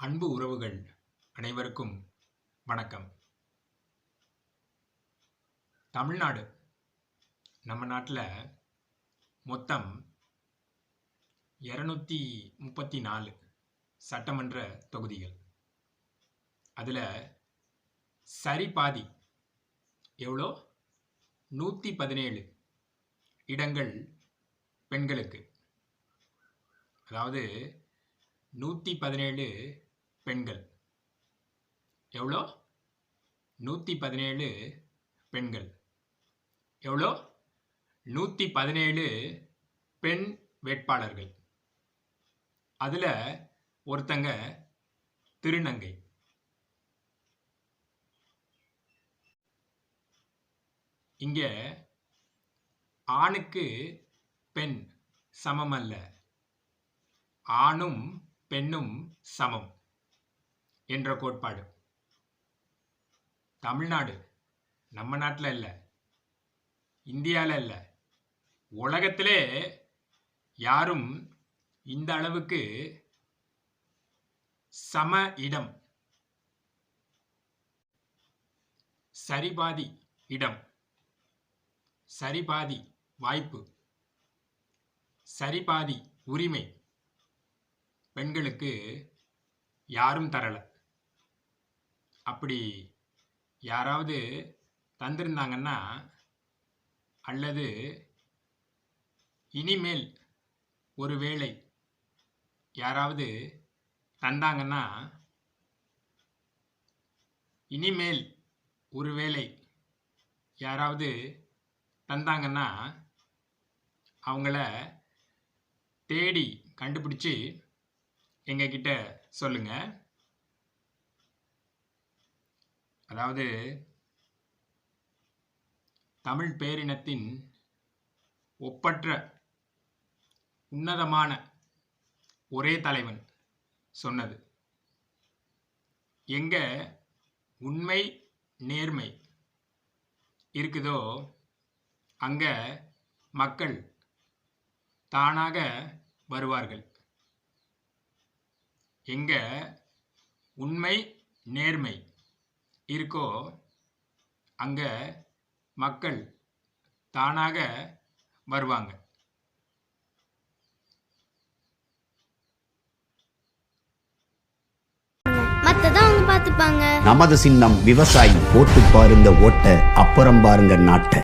அன்பு உறவுகள் அனைவருக்கும் வணக்கம். தமிழ்நாடு நம்ம நாட்டில் மொத்தம் 234 சட்டமன்ற தொகுதிகள். அதில் சரி பாதி எவ்வளோ 117 இடங்கள் பெண்களுக்கு. அதாவது 117 பெண்கள். எவ்வளோ? 117 பெண்கள். எவ்வளோ? 117 பெண் வேட்பாளர்கள். அதில் ஒருத்தங்க திருநங்கை. இங்கே ஆணுக்கு பெண் சமம் அல்ல, ஆணும் பெண்ணும் சமம் என்ற கோட்பாடு. தமிழ்நாடு நம்ம நாட்டில் இல்லை, இந்தியாவில் இல்லை, உலகத்திலே யாரும் இந்த அளவுக்கு சம இடம், சரிபாதி இடம், சரிபாதி வாய்ப்பு, சரிபாதி உரிமை பெண்களுக்கு யாரும் தரலை. அப்படி யாராவது தந்திருந்தாங்கன்னா, அல்லது இனிமேல் ஒருவேளை யாராவது தந்தாங்கன்னா, இனிமேல் ஒருவேளை யாராவது தந்தாங்கன்னா அவங்கள தேடி கண்டுபிடிச்சி எங்ககிட்ட சொல்லுங்க. அதாவது தமிழ் பேரினத்தின் ஒப்பற்ற உன்னதமான ஒரே தலைவன் சொன்னது, எங்க உண்மை நேர்மை இருக்குதோ அங்க மக்கள் தானாக வருவார்கள். எங்க உண்மை நேர்மை இருக்கோ அங்க மக்கள் தானாக வருவாங்க. நமது சின்னம் விவசாயி, போட்டு பாருங்க ஓட்ட, அப்புறம் பாருங்க நாட்டை.